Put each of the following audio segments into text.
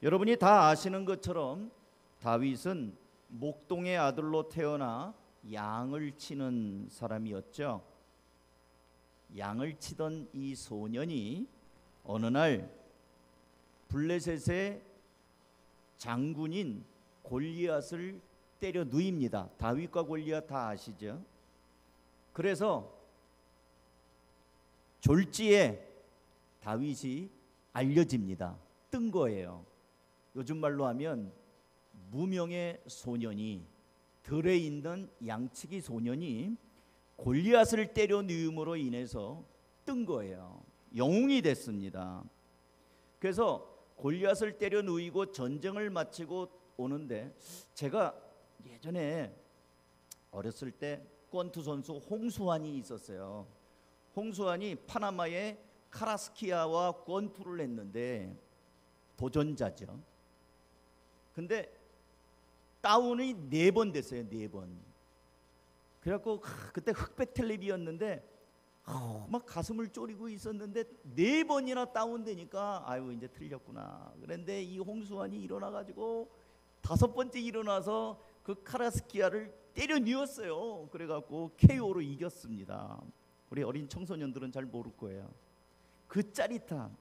여러분이 다 아시는 것처럼 다윗은 목동의 아들로 태어나 양을 치는 사람이었죠. 양을 치던 이 소년이 어느 날 블레셋의 장군인 골리앗을 때려 누입니다. 다윗과 골리앗 다 아시죠? 그래서 졸지에 다윗이 알려집니다. 뜬 거예요. 요즘 말로 하면 무명의 소년이, 들에 있는 양치기 소년이 골리앗을 때려 누임으로 인해서 뜬 거예요. 영웅이 됐습니다. 그래서 골리앗을 때려 누이고 전쟁을 마치고 오는데, 제가 예전에 어렸을 때 권투 선수 홍수환이 있었어요. 홍수환이 파나마의 카라스키아와 권투를 했는데 도전자죠. 근데 다운이 4번 됐어요. 4번. 그래갖고 그때 흑백 텔레비였는데 막 가슴을 쪼리고 있었는데 4번이나 다운되니까 아유 이제 틀렸구나. 그런데 이 홍수환이 일어나가지고 5번째 일어나서 그 카라스키아를 때려 뉘었어요. 그래갖고 KO로 이겼습니다. 우리 어린 청소년들은 잘 모를 거예요. 그 짜릿함.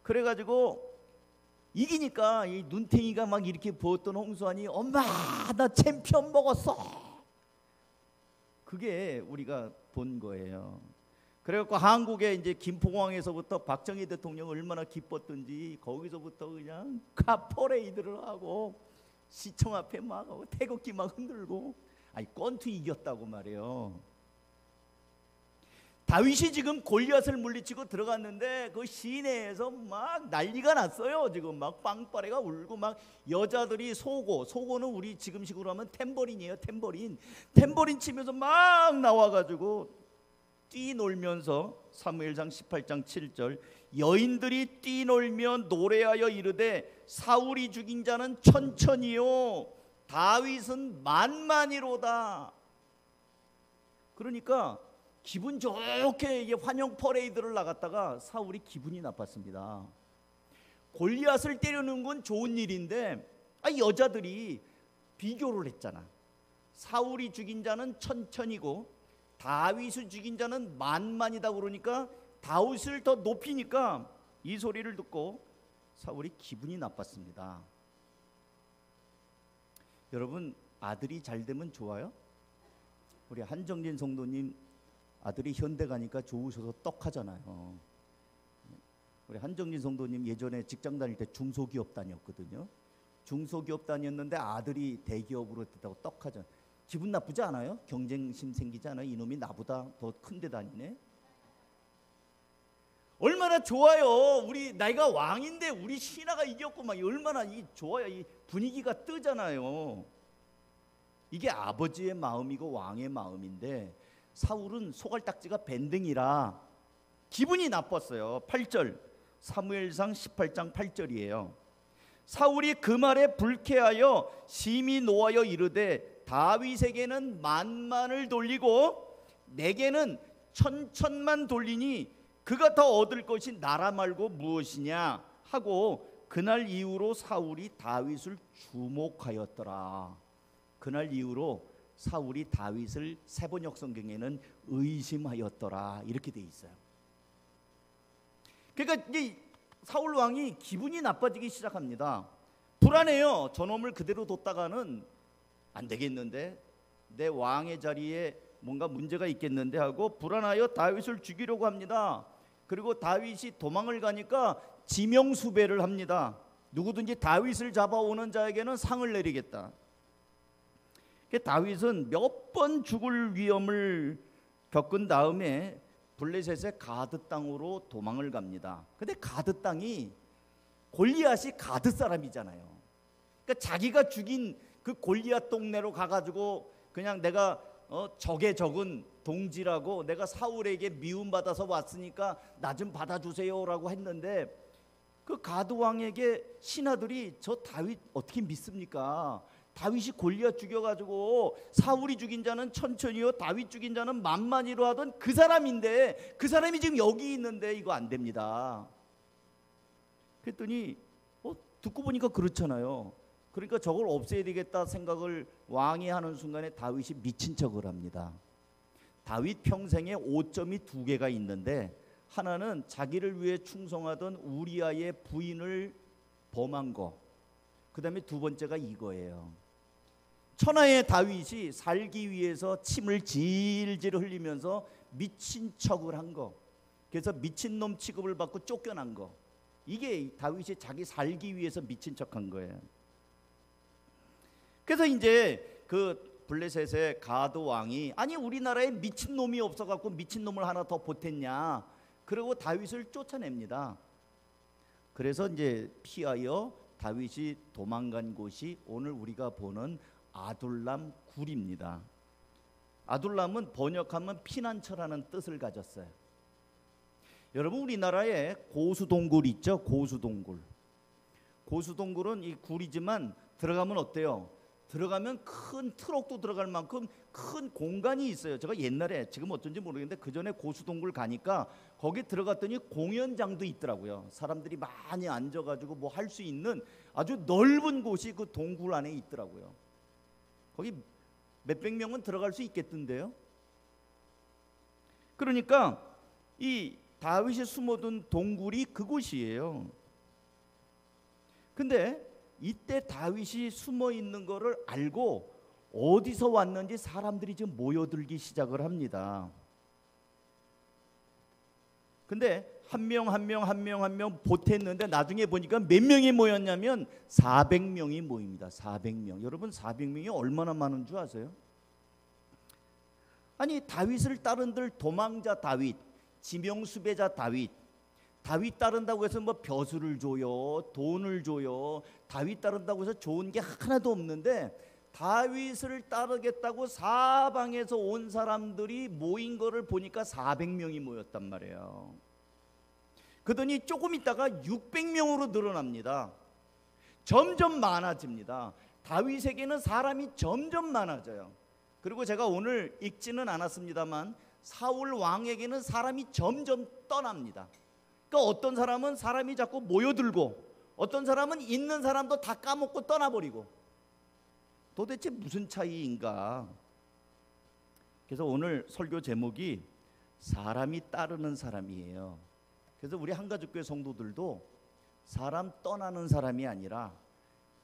그래가지고 이기니까 이 눈탱이가 막 이렇게 부었던 홍수환이 엄마 나 챔피언 먹었어. 그게 우리가 본 거예요. 그래갖고 한국에 이제 김포공항에서부터 박정희 대통령 얼마나 기뻤던지 거기서부터 그냥 카퍼레이드를 하고 시청 앞에 막 하고 태극기 막 흔들고, 아니 권투 이겼다고 말이에요. 다윗이 지금 골리앗을 물리치고 들어갔는데 그 시내에서 막 난리가 났어요. 지금 막 빵빠레가 울고 막 여자들이 소고는 우리 지금식으로 하면 탬버린이에요. 탬버린 치면서 막 나와가지고 뛰놀면서, 사무엘상 18장 7절, 여인들이 뛰놀며 노래하여 이르되 사울이 죽인 자는 천천히요 다윗은 만만이로다. 그러니까 기분 좋게 환영 퍼레이드를 나갔다가 사울이 기분이 나빴습니다. 골리앗을 때리는 건 좋은 일인데 여자들이 비교를 했잖아. 사울이 죽인 자는 천천히고 다윗을 죽인 자는 만만이다. 그러니까 다윗을 더 높이니까 이 소리를 듣고 사울이 기분이 나빴습니다. 여러분, 아들이 잘 되면 좋아요? 우리 한정진 성도님 아들이 현대 가니까 좋으셔서 떡하잖아요. 우리 한정진 성도님 예전에 직장 다닐 때 중소기업 다녔거든요. 중소기업 다녔는데 아들이 대기업으로 됐다고 떡하잖아요. 기분 나쁘지 않아요? 경쟁심 생기지 않아요? 이놈이 나보다 더 큰 데 다니네. 얼마나 좋아요. 우리 내가 왕인데 우리 신하가 이겼고 막 얼마나 좋아요. 이 분위기가 뜨잖아요. 이게 아버지의 마음이고 왕의 마음인데 사울은 소갈딱지가 밴등이라 기분이 나빴어요. 8절, 사무엘상 18장 8절이에요. 사울이 그 말에 불쾌하여 심히 노하여 이르되 다윗에게는 만만을 돌리고 내게는 천천만 돌리니 그가 더 얻을 것이 나라 말고 무엇이냐 하고 그날 이후로 사울이 다윗을 주목하였더라. 그날 이후로 사울이 다윗을 세번역 성경에는 의심하였더라 이렇게 돼 있어요. 그러니까 이제 사울 왕이 기분이 나빠지기 시작합니다. 불안해요. 저놈을 그대로 뒀다가는 안 되겠는데, 내 왕의 자리에 뭔가 문제가 있겠는데 하고 불안하여 다윗을 죽이려고 합니다. 그리고 다윗이 도망을 가니까 지명수배를 합니다. 누구든지 다윗을 잡아오는 자에게는 상을 내리겠다. 다윗은 몇 번 죽을 위험을 겪은 다음에 블레셋의 가드 땅으로 도망을 갑니다. 근데 가드 땅이 골리앗이 가드 사람이잖아요. 그러니까 자기가 죽인 그 골리앗 동네로 가가지고 그냥 내가 적의 적은 동지라고 내가 사울에게 미움받아서 왔으니까 나 좀 받아주세요라고 했는데 그 가드 왕에게 신하들이 저 다윗 어떻게 믿습니까? 다윗이 골리앗 죽여가지고 사울이 죽인 자는 천천히요 다윗 죽인 자는 만만히로 하던 그 사람인데 그 사람이 지금 여기 있는데 이거 안 됩니다. 그랬더니 듣고 보니까 그렇잖아요. 그러니까 저걸 없애야 되겠다 생각을 왕이 하는 순간에 다윗이 미친 척을 합니다. 다윗 평생에 오점이 두 개가 있는데, 하나는 자기를 위해 충성하던 우리아의 부인을 범한 거, 그 다음에 두 번째가 이거예요. 천하의 다윗이 살기 위해서 침을 질질 흘리면서 미친 척을 한 거, 그래서 미친놈 취급을 받고 쫓겨난 거, 이게 다윗이 자기 살기 위해서 미친 척한 거예요. 그래서 이제 그 블레셋의 가드 왕이, 아니 우리나라에 미친놈이 없어갖고 미친놈을 하나 더 보탰냐, 그리고 다윗을 쫓아냅니다. 그래서 이제 피하여 다윗이 도망간 곳이 오늘 우리가 보는 아둘람 굴입니다. 아둘람은 번역하면 피난처라는 뜻을 가졌어요. 여러분, 우리나라에 고수동굴 있죠? 고수동굴. 고수동굴은 이 굴이지만 들어가면 어때요? 들어가면 큰 트럭도 들어갈 만큼 큰 공간이 있어요. 제가 옛날에, 지금 어쩐지 모르겠는데 그 전에 고수동굴 가니까 거기 들어갔더니 공연장도 있더라고요. 사람들이 많이 앉아가지고 뭐 할 수 있는 아주 넓은 곳이 그 동굴 안에 있더라고요. 거기 몇백 명은 들어갈 수 있겠던데요. 그러니까 이 다윗이 숨어둔 동굴이 그곳이에요. 근데 이때 다윗이 숨어 있는 거를 알고 어디서 왔는지 사람들이 지금 모여들기 시작을 합니다. 근데 한 명 한 명 보탰는데 나중에 보니까 몇 명이 모였냐면 400명이 모입니다. 400명. 여러분, 400명이 얼마나 많은 줄 아세요? 아니, 다윗을 따른들 도망자 다윗, 지명수배자 다윗, 다윗 따른다고 해서 뭐 벼슬을 줘요, 돈을 줘요. 다윗 따른다고 해서 좋은 게 하나도 없는데, 다윗을 따르겠다고 사방에서 온 사람들이 모인 거를 보니까 400명이 모였단 말이에요. 그러더니 조금 있다가 600명으로 늘어납니다. 점점 많아집니다. 다윗에게는 사람이 점점 많아져요. 그리고 제가 오늘 읽지는 않았습니다만 사울 왕에게는 사람이 점점 떠납니다. 그러니까 어떤 사람은 사람이 자꾸 모여들고, 어떤 사람은 있는 사람도 다 까먹고 떠나버리고, 도대체 무슨 차이인가? 그래서 오늘 설교 제목이 사람이 따르는 사람이에요. 그래서 우리 한가족교회 성도들도 사람 떠나는 사람이 아니라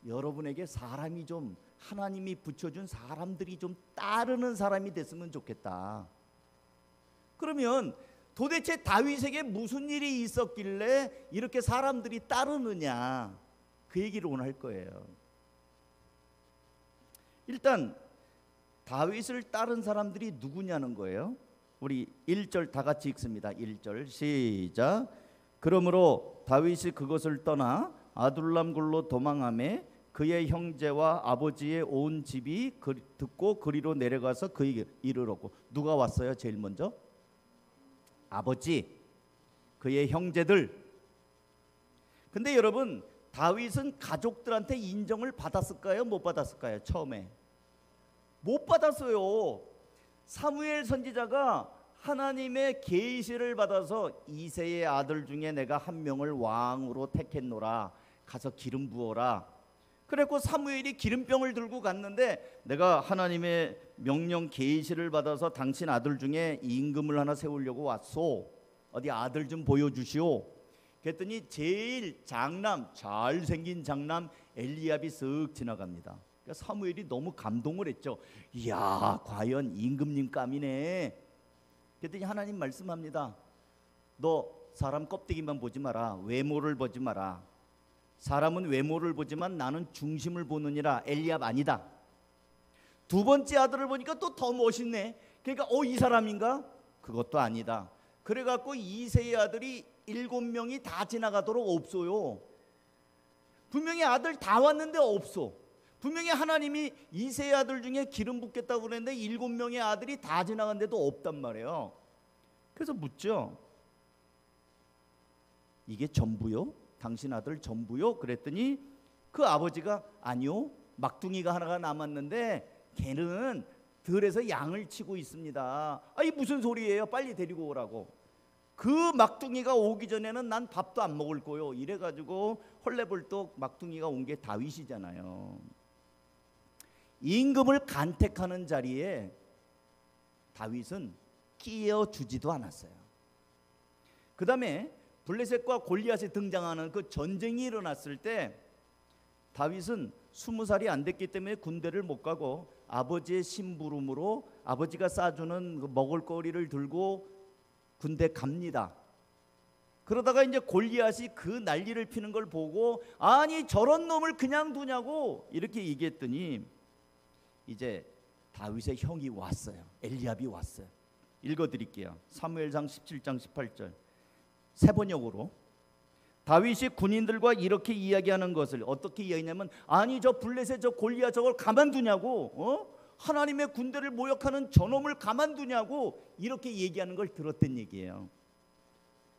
여러분에게 사람이 좀, 하나님이 붙여준 사람들이 좀 따르는 사람이 됐으면 좋겠다. 그러면 도대체 다윗에게 무슨 일이 있었길래 이렇게 사람들이 따르느냐, 그 얘기를 오늘 할 거예요. 일단 다윗을 따른 사람들이 누구냐는 거예요. 우리 1절 다 같이 읽습니다. 1절 시작. 그러므로 다윗이 그것을 떠나 아둘람 굴로 도망하매 그의 형제와 아버지의 온 집이 듣고 그리로 내려가서 그에게 이르렀고. 누가 왔어요? 제일 먼저 아버지, 그의 형제들. 근데 여러분, 다윗은 가족들한테 인정을 받았을까요? 못 받았을까요? 처음에 못 받았어요. 사무엘 선지자가 하나님의 계시를 받아서 이새의 아들 중에 내가 한 명을 왕으로 택했노라, 가서 기름 부어라. 그래서 사무엘이 기름병을 들고 갔는데, 내가 하나님의 명령 계시를 받아서 당신 아들 중에 임금을 하나 세우려고 왔소. 어디 아들 좀 보여주시오. 그랬더니 제일 장남, 잘생긴 장남 엘리압이 쓱 지나갑니다. 그러니까 사무엘이 너무 감동을 했죠. 이야, 과연 임금님 감이네. 그랬더니 하나님 말씀합니다. 너 사람 껍데기만 보지 마라. 외모를 보지 마라. 사람은 외모를 보지만 나는 중심을 보느니라. 엘리압 아니다. 두 번째 아들을 보니까 또 더 멋있네. 그러니까 이 사람인가? 그것도 아니다. 그래갖고 이새의 아들이 7명이 다 지나가도록 없어요. 분명히 아들 다 왔는데 없어. 분명히 하나님이 이새의 아들 중에 기름 붓겠다고 그랬는데 7명의 아들이 다 지나갔는데도 없단 말이에요. 그래서 묻죠. 이게 전부요? 당신 아들 전부요? 그랬더니 그 아버지가 아니요, 막둥이가 하나가 남았는데 걔는 들에서 양을 치고 있습니다. 이 무슨 소리예요? 빨리 데리고 오라고. 그 막둥이가 오기 전에는 난 밥도 안 먹을 거요. 이래가지고 헐레벌떡 막둥이가 온 게 다윗이잖아요. 임금을 간택하는 자리에 다윗은 끼어주지도 않았어요. 그 다음에 블레셋과 골리앗이 등장하는 그 전쟁이 일어났을 때 다윗은 20살이 안 됐기 때문에 군대를 못 가고 아버지의 심부름으로 아버지가 싸주는 그 먹을거리를 들고 군대 갑니다. 그러다가 이제 골리앗이 그 난리를 피는 걸 보고 아니 저런 놈을 그냥 두냐고 이렇게 얘기했더니 이제 다윗의 형이 왔어요. 엘리압이 왔어요. 읽어드릴게요. 사무엘상 17장 18절 새 번역으로 다윗이 군인들과 이렇게 이야기하는 것을 어떻게 이야기냐면 아니 저 블레셋 저 골리앗 저걸 가만두냐고 하나님의 군대를 모욕하는 저놈을 가만두냐고 이렇게 얘기하는 걸 들었던 얘기예요.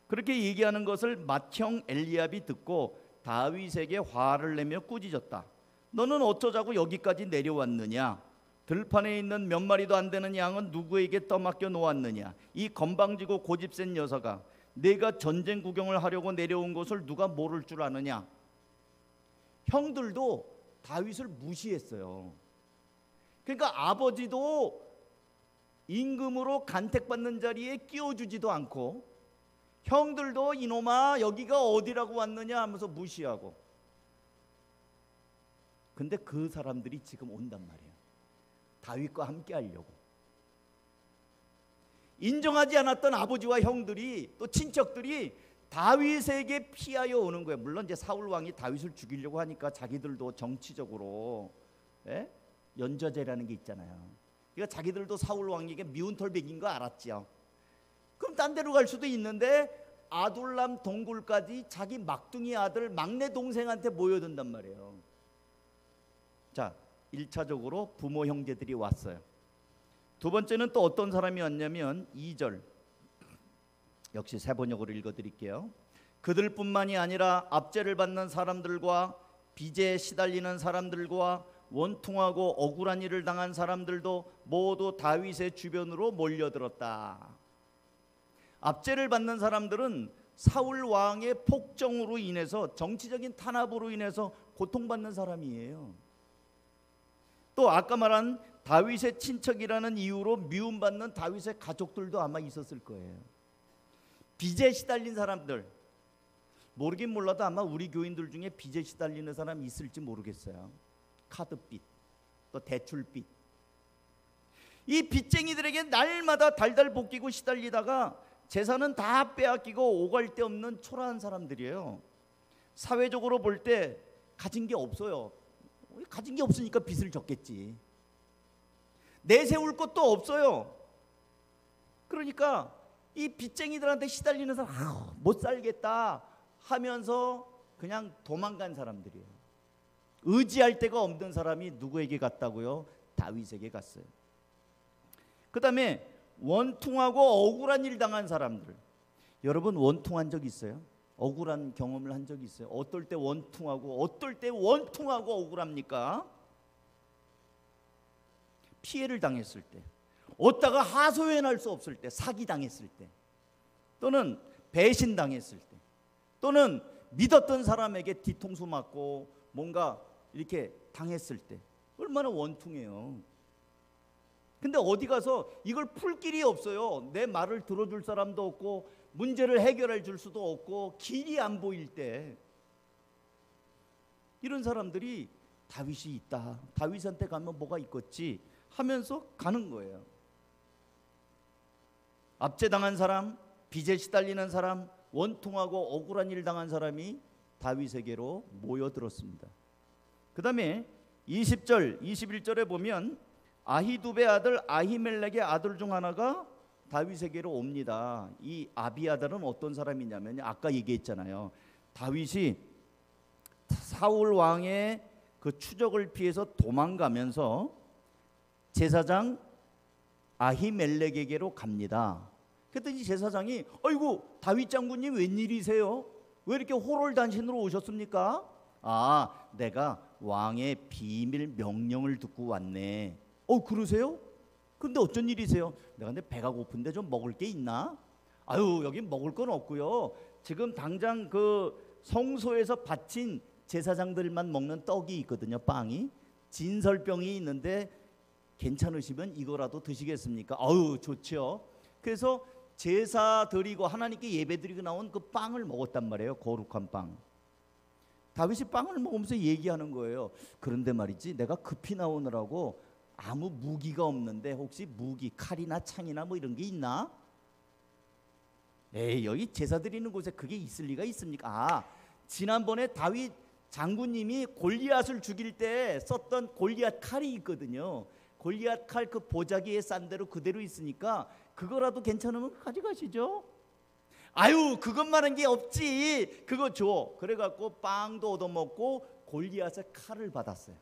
그렇게 얘기하는 것을 맏형 엘리압이 듣고 다윗에게 화를 내며 꾸짖었다. 너는 어쩌자고 여기까지 내려왔느냐? 들판에 있는 몇 마리도 안 되는 양은 누구에게 떠맡겨 놓았느냐? 이 건방지고 고집센 녀석아, 내가 전쟁 구경을 하려고 내려온 것을 누가 모를 줄 아느냐? 형들도 다윗을 무시했어요. 그러니까 아버지도 임금으로 간택받는 자리에 끼워주지도 않고 형들도 이놈아 여기가 어디라고 왔느냐 하면서 무시하고. 근데 그 사람들이 지금 온단 말이에요. 다윗과 함께 하려고. 인정하지 않았던 아버지와 형들이 또 친척들이 다윗에게 피하여 오는 거예요. 물론 이제 사울 왕이 다윗을 죽이려고 하니까 자기들도 정치적으로 연좌제라는 게 있잖아요. 그러니까 자기들도 사울 왕에게 미운 털백인 거 알았죠. 그럼 딴 데로 갈 수도 있는데 아둘람 동굴까지 자기 막둥이 아들 막내 동생한테 모여든단 말이에요. 자, 1차적으로 부모 형제들이 왔어요. 두 번째는 또 어떤 사람이 왔냐면 2절 역시 새 번역으로 읽어드릴게요. 그들뿐만이 아니라 압제를 받는 사람들과 빚에 시달리는 사람들과 원통하고 억울한 일을 당한 사람들도 모두 다윗의 주변으로 몰려들었다. 압제를 받는 사람들은 사울 왕의 폭정으로 인해서 정치적인 탄압으로 인해서 고통받는 사람이에요. 또 아까 말한 다윗의 친척이라는 이유로 미움받는 다윗의 가족들도 아마 있었을 거예요. 빚에 시달린 사람들, 모르긴 몰라도 아마 우리 교인들 중에 빚에 시달리는 사람이 있을지 모르겠어요. 카드빚, 또 대출빚. 이 빚쟁이들에게 날마다 달달 볶이고 시달리다가 재산은 다 빼앗기고 오갈 데 없는 초라한 사람들이에요. 사회적으로 볼 때 가진 게 없어요. 가진 게 없으니까 빚을 졌겠지. 내세울 것도 없어요. 그러니까 이 빚쟁이들한테 시달리는 사람 못 살겠다 하면서 그냥 도망간 사람들이에요. 의지할 데가 없는 사람이 누구에게 갔다고요? 다윗에게 갔어요. 그 다음에 원통하고 억울한 일 당한 사람들. 여러분 원통한 적 있어요? 억울한 경험을 한 적이 있어요? 어떨 때 원통하고 어떨 때 원통하고 억울합니까? 피해를 당했을 때, 얻다가 하소연할 수 없을 때, 사기당했을 때, 또는 배신당했을 때, 또는 믿었던 사람에게 뒤통수 맞고 뭔가 이렇게 당했을 때 얼마나 원통해요. 근데 어디 가서 이걸 풀 길이 없어요. 내 말을 들어줄 사람도 없고 문제를 해결해 줄 수도 없고 길이 안 보일 때 이런 사람들이 다윗이 있다, 다윗한테 가면 뭐가 있겠지 하면서 가는 거예요. 압제당한 사람, 빚에 시달리는 사람, 원통하고 억울한 일 당한 사람이 다윗에게로 모여들었습니다. 그 다음에 20절, 21절에 보면 아히두베 아들 아히멜렉의 아들 중 하나가 다윗에게로 옵니다. 이 아비아달은 어떤 사람이냐면 아까 얘기했잖아요. 다윗이 사울 왕의 그 추적을 피해서 도망가면서 제사장 아히멜렉에게로 갑니다. 그랬더니 제사장이 아이고 다윗 장군님 웬일이세요? 왜 이렇게 호롤단신으로 오셨습니까? 아, 내가 왕의 비밀 명령을 듣고 왔네. 그러세요? 근데 어쩐 일이세요? 내가 근데 배가 고픈데 좀 먹을 게 있나? 아유, 여기 먹을 건 없고요. 지금 당장 그 성소에서 바친 제사장들만 먹는 떡이 있거든요. 빵이. 진설병이 있는데 괜찮으시면 이거라도 드시겠습니까? 아유, 좋죠. 그래서 제사 드리고 하나님께 예배 드리고 나온 그 빵을 먹었단 말이에요. 거룩한 빵. 다윗이 빵을 먹으면서 얘기하는 거예요. 그런데 말이지, 내가 급히 나오느라고 아무 무기가 없는데 혹시 무기, 칼이나 창이나 뭐 이런 게 있나? 에이, 여기 제사 드리는 곳에 그게 있을 리가 있습니까? 아, 지난번에 다윗 장군님이 골리앗을 죽일 때 썼던 골리앗 칼이 있거든요. 골리앗 칼 그 보자기에 싼 대로 그대로 있으니까 그거라도 괜찮으면 가져가시죠. 아유, 그것만한 게 없지, 그거 줘. 그래갖고 빵도 얻어먹고 골리앗의 칼을 받았어요.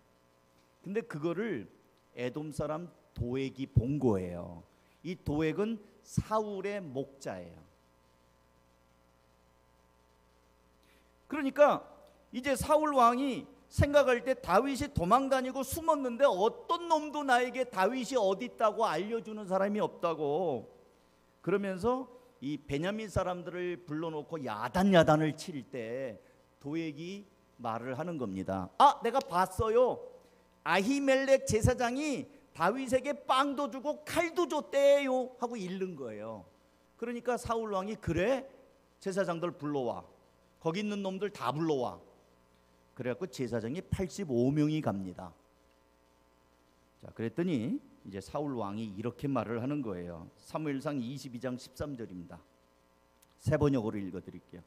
근데 그거를 에돔 사람 도액이 본 거예요. 이 도액은 사울의 목자예요. 그러니까 이제 사울 왕이 생각할 때 다윗이 도망다니고 숨었는데 어떤 놈도 나에게 다윗이 어디 있다고 알려주는 사람이 없다고, 그러면서 이 베냐민 사람들을 불러놓고 야단을 칠 때 도액이 말을 하는 겁니다. 아, 내가 봤어요. 아히멜렉 제사장이 다윗에게 빵도 주고 칼도 줬대요 하고 읽는 거예요. 그러니까 사울 왕이 그래, 제사장들 불러와, 거기 있는 놈들 다 불러와. 그래갖고 제사장이 85명이 갑니다. 자, 그랬더니 이제 사울 왕이 이렇게 말을 하는 거예요. 사무엘상 22장 13절입니다. 세 번역으로 읽어드릴게요.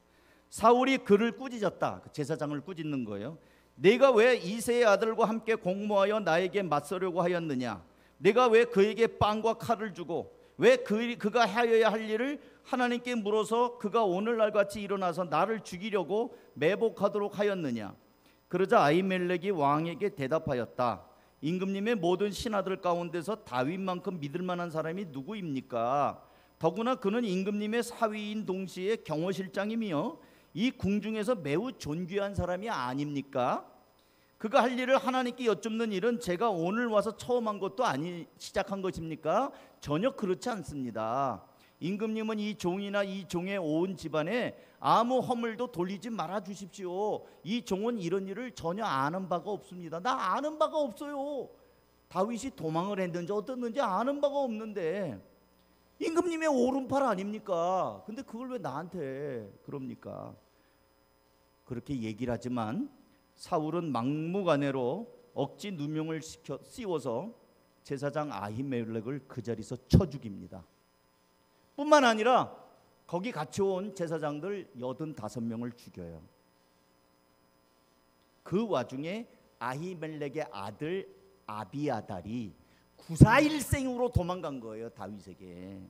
사울이 그를 꾸짖었다. 제사장을 꾸짖는 거예요. 내가 왜 이새의 아들과 함께 공모하여 나에게 맞서려고 하였느냐? 내가 왜 그에게 빵과 칼을 주고 왜 그가 하여야 할 일을 하나님께 물어서 그가 오늘날 같이 일어나서 나를 죽이려고 매복하도록 하였느냐? 그러자 아히멜렉이 왕에게 대답하였다. 임금님의 모든 신하들 가운데서 다윗만큼 믿을 만한 사람이 누구입니까? 더구나 그는 임금님의 사위인 동시에 경호실장이며 이 궁중에서 매우 존귀한 사람이 아닙니까? 그가 할 일을 하나님께 여쭙는 일은 제가 오늘 와서 처음 한 것도 아니 시작한 것입니까? 전혀 그렇지 않습니다. 임금님은 이 종이나 이 종의 온 집안에 아무 허물도 돌리지 말아 주십시오. 이 종은 이런 일을 전혀 아는 바가 없습니다. 나 아는 바가 없어요. 다윗이 도망을 했는지 어떻는지 아는 바가 없는데 임금님의 오른팔 아닙니까? 근데 그걸 왜 나한테 그럽니까? 그렇게 얘기를 하지만 사울은 막무가내로 억지 누명을 씌워서 제사장 아히멜렉을 그 자리에서 쳐 죽입니다. 뿐만 아니라 거기 같이 온 제사장들 85명을 죽여요. 그 와중에 아히멜렉의 아들 아비아달이 구사일생으로 도망간 거예요, 다윗에게.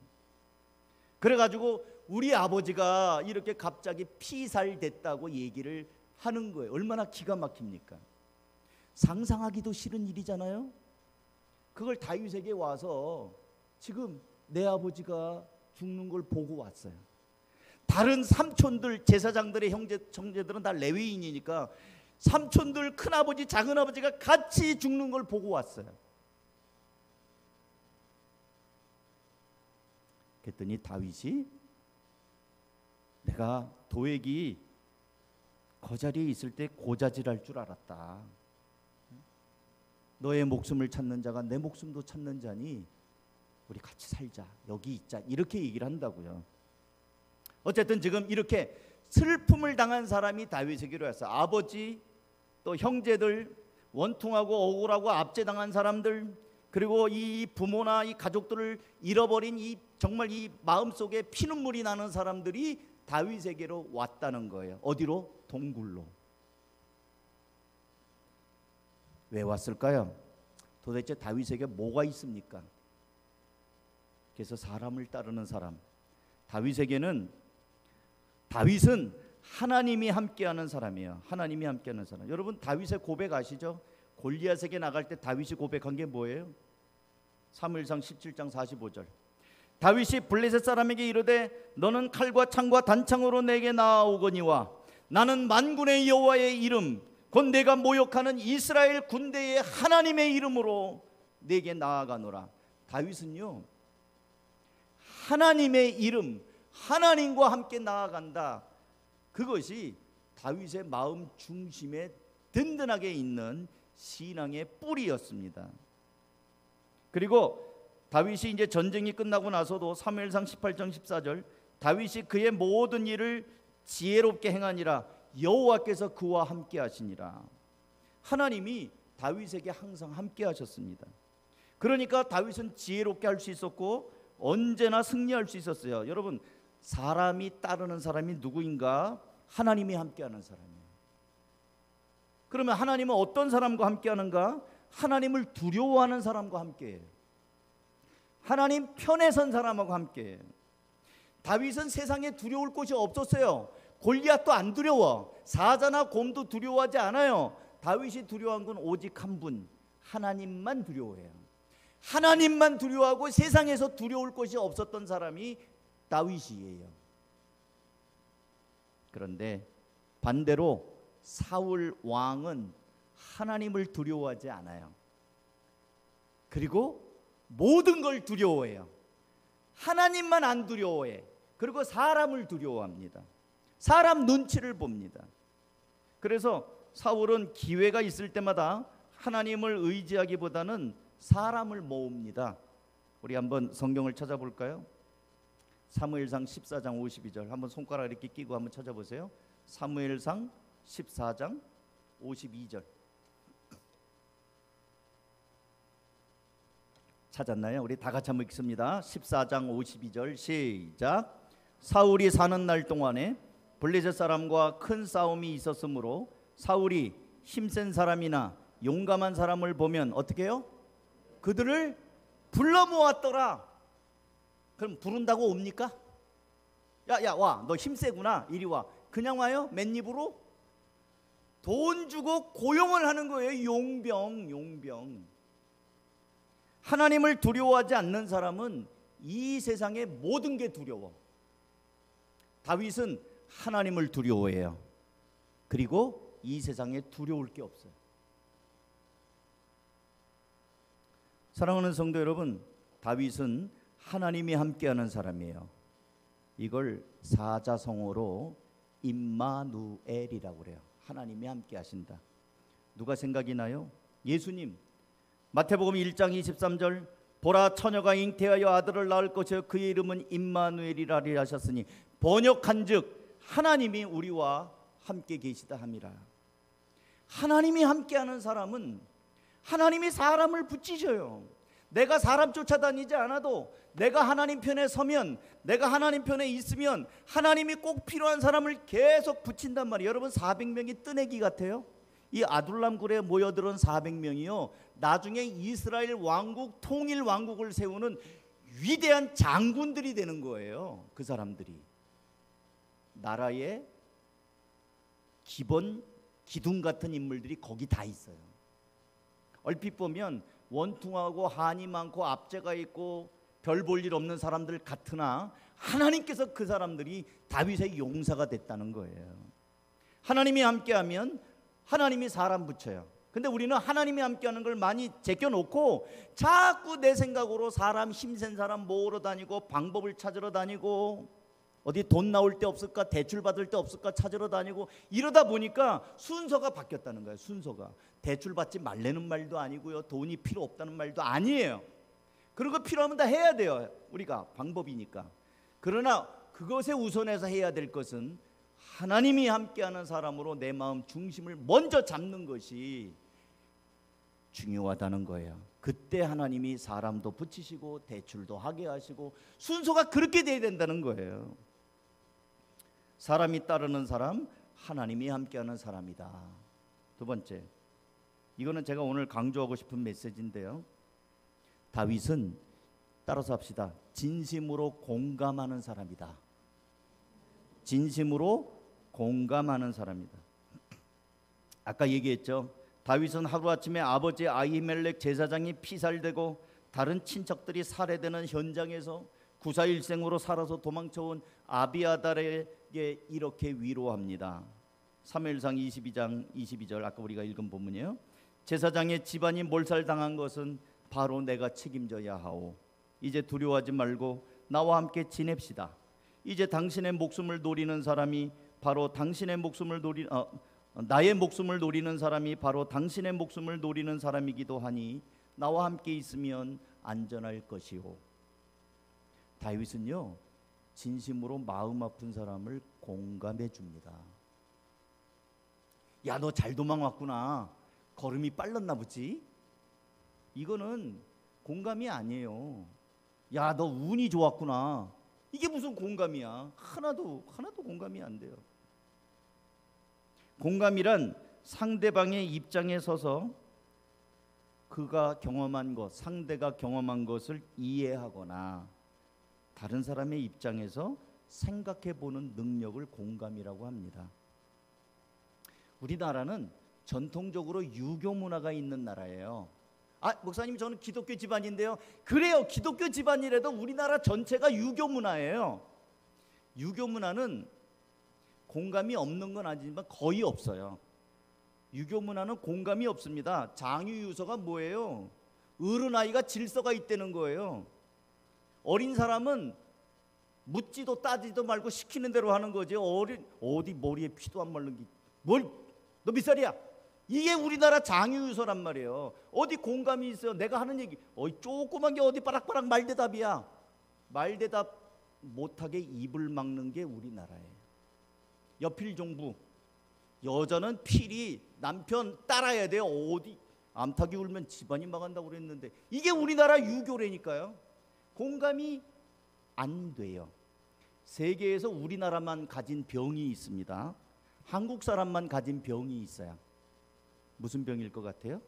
그래가지고 우리 아버지가 이렇게 갑자기 피살됐다고 얘기를 하는 거예요. 얼마나 기가 막힙니까? 상상하기도 싫은 일이잖아요. 그걸 다윗에게 와서 지금 내 아버지가 죽는 걸 보고 왔어요. 다른 삼촌들, 제사장들의 형제들은 다 레위인이니까 삼촌들, 큰아버지, 작은아버지가 같이 죽는 걸 보고 왔어요. 그랬더니 다윗이 내가 도액이 그 자리에 있을 때 고자질할 줄 알았다. 너의 목숨을 찾는 자가 내 목숨도 찾는 자니 우리 같이 살자, 여기 있자, 이렇게 얘기를 한다고요. 어쨌든 지금 이렇게 슬픔을 당한 사람이 다윗에게로 왔어요. 아버지, 또 형제들, 원통하고 억울하고 압제당한 사람들, 그리고 이 부모나 이 가족들을 잃어버린 이 정말 이 마음속에 피눈물이 나는 사람들이 다윗에게로 왔다는 거예요. 어디로? 동굴로. 왜 왔을까요? 도대체 다윗에게 뭐가 있습니까? 그래서 사람을 따르는 사람, 다윗은 하나님이 함께하는 사람이에요. 하나님이 함께하는 사람. 여러분, 다윗의 고백 아시죠? 골리앗에게 나갈 때 다윗이 고백한 게 뭐예요? 사무엘상 17장 45절. 다윗이 블레셋 사람에게 이르되 너는 칼과 창과 단창으로 내게 나아오거니와 나는 만군의 여호와의 이름 곧 내가 모욕하는 이스라엘 군대의 하나님의 이름으로 내게 나아가노라. 다윗은요, 하나님의 이름, 하나님과 함께 나아간다. 그것이 다윗의 마음 중심에 든든하게 있는 신앙의 뿌리였습니다. 그리고 다윗이 이제 전쟁이 끝나고 나서도 사무엘상 18장 14절 다윗이 그의 모든 일을 지혜롭게 행하니라 여호와께서 그와 함께 하시니라. 하나님이 다윗에게 항상 함께 하셨습니다. 그러니까 다윗은 지혜롭게 할 수 있었고 언제나 승리할 수 있었어요. 여러분, 사람이 따르는 사람이 누구인가? 하나님이 함께하는 사람이에요. 그러면 하나님은 어떤 사람과 함께하는가? 하나님을 두려워하는 사람과 함께해요. 하나님 편에 선 사람하고 함께해요. 다윗은 세상에 두려울 곳이 없었어요. 골리앗도 안 두려워. 사자나 곰도 두려워하지 않아요. 다윗이 두려워한 건 오직 한 분, 하나님만 두려워해요. 하나님만 두려워하고 세상에서 두려울 것이 없었던 사람이 다윗이에요. 그런데 반대로 사울 왕은 하나님을 두려워하지 않아요. 그리고 모든 걸 두려워해요. 하나님만 안 두려워해. 그리고 사람을 두려워합니다. 사람 눈치를 봅니다. 그래서 사울은 기회가 있을 때마다 하나님을 의지하기보다는 사람을 모읍니다. 우리 한번 성경을 찾아볼까요? 사무엘상 14장 52절 한번 손가락 이렇게 끼고 한번 찾아보세요. 사무엘상 14장 52절 찾았나요? 우리 다 같이 한번 읽습니다. 14장 52절 시작. 사울이 사는 날 동안에 블레셋 사람과 큰 싸움이 있었으므로 사울이 힘센 사람이나 용감한 사람을 보면 어떻게 해요? 그들을 불러 모았더라. 그럼 부른다고 옵니까? 야 와, 너 힘세구나, 이리 와. 그냥 와요? 맨입으로? 돈 주고 고용을 하는 거예요. 용병. 하나님을 두려워하지 않는 사람은 이 세상의 모든 게 두려워. 다윗은 하나님을 두려워해요. 그리고 이 세상에 두려울 게 없어요. 사랑하는 성도 여러분, 다윗은 하나님이 함께하는 사람이에요. 이걸 사자성어로 임마누엘이라고 그래요. 하나님이 함께하신다. 누가 생각이 나요? 예수님. 마태복음 1장 23절 보라 처녀가 잉태하여 아들을 낳을 것이요 그의 이름은 임마누엘이라 하셨으니 번역한즉 하나님이 우리와 함께 계시다 함이라. 하나님이 함께하는 사람은 하나님이 사람을 붙이셔요. 내가 사람 쫓아다니지 않아도 내가 하나님 편에 서면, 내가 하나님 편에 있으면 하나님이 꼭 필요한 사람을 계속 붙인단 말이에요. 여러분, 400명이 뜨내기 같아요? 이 아둘람 굴에 모여들은 400명이요 나중에 이스라엘 왕국, 통일 왕국을 세우는 위대한 장군들이 되는 거예요. 그 사람들이 나라의 기본 기둥 같은 인물들이 거기 다 있어요. 얼핏 보면 원통하고 한이 많고 압제가 있고 별 볼 일 없는 사람들 같으나 하나님께서 그 사람들이 다윗의 용사가 됐다는 거예요. 하나님이 함께하면 하나님이 사람 붙여요. 근데 우리는 하나님이 함께하는 걸 많이 제껴놓고 자꾸 내 생각으로 사람, 힘센 사람 모으러 다니고 방법을 찾으러 다니고 어디 돈 나올 데 없을까, 대출 받을 데 없을까 찾으러 다니고 이러다 보니까 순서가 바뀌었다는 거예요. 순서가 대출 받지 말라는 말도 아니고요, 돈이 필요 없다는 말도 아니에요. 그런 거 필요하면 다 해야 돼요. 우리가 방법이니까. 그러나 그것에 우선해서 해야 될 것은 하나님이 함께하는 사람으로 내 마음 중심을 먼저 잡는 것이 중요하다는 거예요. 그때 하나님이 사람도 붙이시고 대출도 하게 하시고 순서가 그렇게 돼야 된다는 거예요. 사람이 따르는 사람, 하나님이 함께하는 사람이다. 두 번째, 이거는 제가 오늘 강조하고 싶은 메시지인데요. 다윗은 따라서 합시다. 진심으로 공감하는 사람이다. 진심으로 공감하는 사람이다. 아까 얘기했죠. 다윗은 하루아침에 아버지 아히멜렉 제사장이 피살되고 다른 친척들이 살해되는 현장에서 구사일생으로 살아서 도망쳐온 아비아달에게 이렇게 위로합니다. 사무엘상 22장 22절 아까 우리가 읽은 본문이에요. 제사장의 집안이 몰살당한 것은 바로 내가 책임져야 하오. 이제 두려워하지 말고 나와 함께 지냅시다. 이제 당신의 목숨을 노리는 사람이 바로 나의 목숨을 노리는 사람이 바로 당신의 목숨을 노리는 사람이기도 하니 나와 함께 있으면 안전할 것이요. 다윗은요, 진심으로 마음 아픈 사람을 공감해 줍니다. 야, 너 잘 도망왔구나. 걸음이 빨랐나 보지? 이거는 공감이 아니에요. 야, 너 운이 좋았구나. 이게 무슨 공감이야? 하나도 공감이 안 돼요. 공감이란 상대방의 입장에 서서 그가 경험한 것, 상대가 경험한 것을 이해하거나 다른 사람의 입장에서 생각해 보는 능력을 공감이라고 합니다. 우리나라는 전통적으로 유교 문화가 있는 나라예요. 목사님, 저는 기독교 집안인데요. 그래요, 기독교 집안이라도 우리나라 전체가 유교 문화예요. 유교 문화는 공감이 없는 건 아니지만 거의 없어요. 유교 문화는 공감이 없습니다. 장유유서가 뭐예요? 어른아이가 질서가 있다는 거예요. 어린 사람은 묻지도 따지도 말고 시키는 대로 하는 거지. 어디 머리에 피도 안 마른 게 너 몇 살이야? 이게 우리나라 장유유서란 말이에요. 어디 공감이 있어요? 내가 하는 얘기 조그만 게 어디 빠락빠락 말대답이야. 말대답 못하게 입을 막는 게 우리나라예요. 여필 종부, 여자는 필히 남편 따라야 돼요. 어디 암탉이 울면 집안이 망한다고 그랬는데 이게 우리나라 유교라니까요. 공감이 안 돼요. 세계에서 우리나라만 가진 병이 있습니다. 한국 사람만 가진 병이 있어요. 무슨 병일 것 같아요?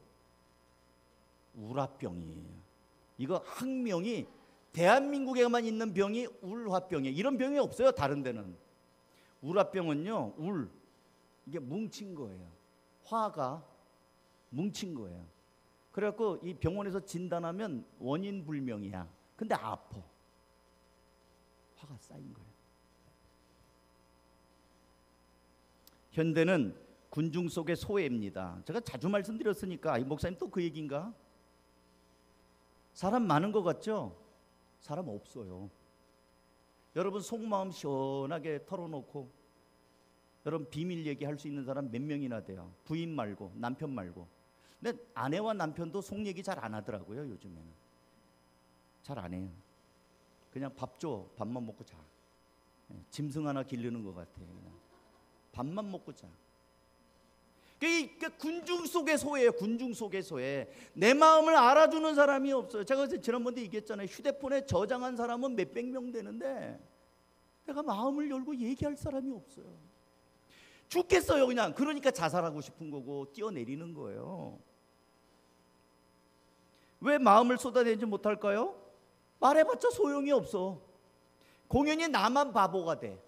울화병이에요. 이거 학명이 대한민국에만 있는 병이 울화병이에요. 이런 병이 없어요, 다른 데는. 울화병은요, 이게 뭉친 거예요. 화가 뭉친 거예요. 그래갖고 이 병원에서 진단하면 원인 불명이야. 근데 아파. 화가 쌓인 거예요. 현대는 군중 속의 소외입니다. 제가 자주 말씀드렸으니까 목사님 또 그 얘기인가? 사람 많은 것 같죠? 사람 없어요. 여러분 속마음 시원하게 털어놓고 여러분 비밀 얘기할 수 있는 사람 몇 명이나 돼요? 부인 말고 남편 말고. 근데 아내와 남편도 속 얘기 잘 안 하더라고요. 요즘에는 잘 안 해요. 그냥 밥 줘, 밥만 먹고 자. 짐승 하나 기르는 것 같아요. 그냥 밥만 먹고 자. 그러니까 군중 속의 소예요. 군중 속의 소에 내 마음을 알아주는 사람이 없어요. 제가 지난번에 얘기했잖아요. 휴대폰에 저장한 사람은 몇백 명 되는데 내가 마음을 열고 얘기할 사람이 없어요. 죽겠어요 그냥. 그러니까 자살하고 싶은 거고 뛰어내리는 거예요. 왜 마음을 쏟아내지 못할까요? 말해봤자 소용이 없어. 공연히 나만 바보가 돼.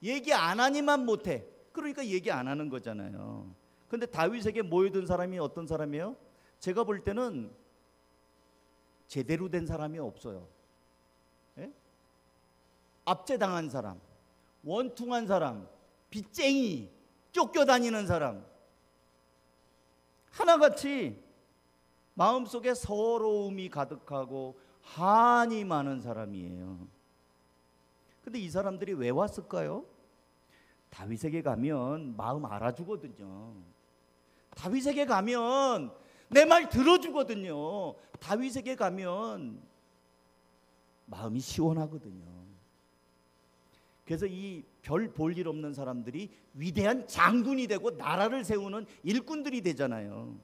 얘기 안 하니만 못해. 그러니까 얘기 안 하는 거잖아요. 근데 다윗에게 모여든 사람이 어떤 사람이에요? 제가 볼 때는 제대로 된 사람이 없어요. 예? 압제당한 사람, 원퉁한 사람, 빚쟁이, 쫓겨다니는 사람, 하나같이 마음속에 서러움이 가득하고 한이 많은 사람이에요. 근데 이 사람들이 왜 왔을까요? 다윗에게 가면 마음 알아주거든요. 다윗에게 가면 내 말 들어주거든요. 다윗에게 가면 마음이 시원하거든요. 그래서 이 별 볼 일 없는 사람들이 위대한 장군이 되고 나라를 세우는 일꾼들이 되잖아요.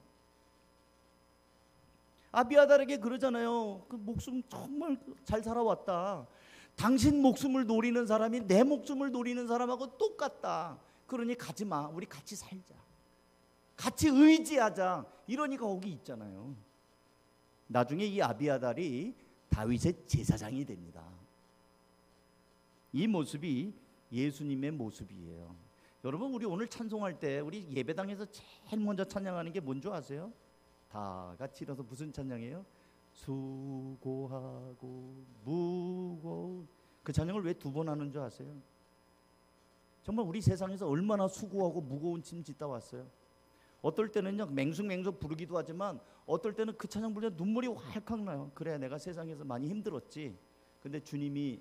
아비아달에게 그러잖아요. 그 목숨 정말 잘 살아왔다. 당신 목숨을 노리는 사람이 내 목숨을 노리는 사람하고 똑같다. 그러니 가지마. 우리 같이 살자. 같이 의지하자. 이러니까 거기 있잖아요. 나중에 이 아비아달이 다윗의 제사장이 됩니다. 이 모습이 예수님의 모습이에요. 여러분, 우리 오늘 찬송할 때 우리 예배당에서 제일 먼저 찬양하는 게 뭔지 아세요? 다 같이 일어서 무슨 찬양이에요? 수고하고 무거운. 그 찬양을 왜 두 번 하는 줄 아세요? 정말 우리 세상에서 얼마나 수고하고 무거운 짐 짓다 왔어요. 어떨 때는요 맹숭맹숭 부르기도 하지만 어떨 때는 그 찬양 부르면 눈물이 활칵 나요. 그래, 내가 세상에서 많이 힘들었지. 근데 주님이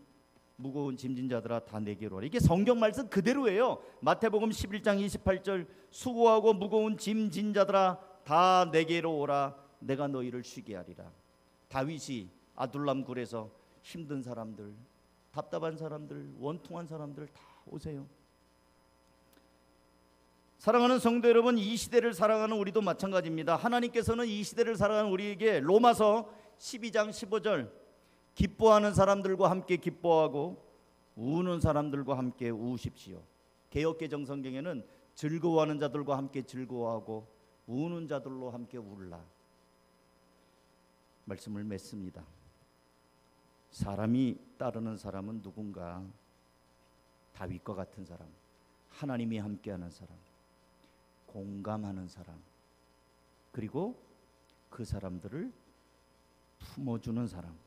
무거운 짐진 자들아 다 내게로 오라. 이게 성경 말씀 그대로예요. 마태복음 11장 28절 수고하고 무거운 짐진 자들아 다 내게로 오라. 내가 너희를 쉬게 하리라. 다윗이 아둘람 굴에서 힘든 사람들, 답답한 사람들, 원통한 사람들 다 오세요. 사랑하는 성도 여러분, 이 시대를 살아가는 우리도 마찬가지입니다. 하나님께서는 이 시대를 살아가는 우리에게 로마서 12장 15절 기뻐하는 사람들과 함께 기뻐하고 우는 사람들과 함께 우십시오. 개역개정 성경에는 즐거워하는 자들과 함께 즐거워하고 우는 자들로 함께 울라 말씀을 맺습니다. 사람이 따르는 사람은 누군가? 다윗과 같은 사람, 하나님이 함께하는 사람, 공감하는 사람, 그리고 그 사람들을 품어주는 사람.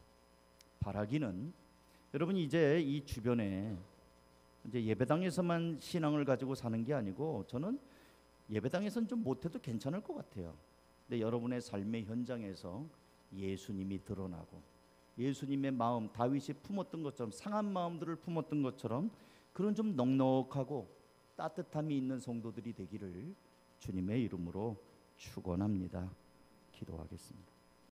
바라기는 여러분 이제 이 주변에 이제 예배당에서만 신앙을 가지고 사는 게 아니고 저는 예배당에서는 좀 못해도 괜찮을 것 같아요. 근데 여러분의 삶의 현장에서 예수님이 드러나고 예수님의 마음, 다윗이 품었던 것처럼 상한 마음들을 품었던 것처럼 그런 좀 넉넉하고 따뜻함이 있는 성도들이 되기를 주님의 이름으로 축원합니다. 기도하겠습니다.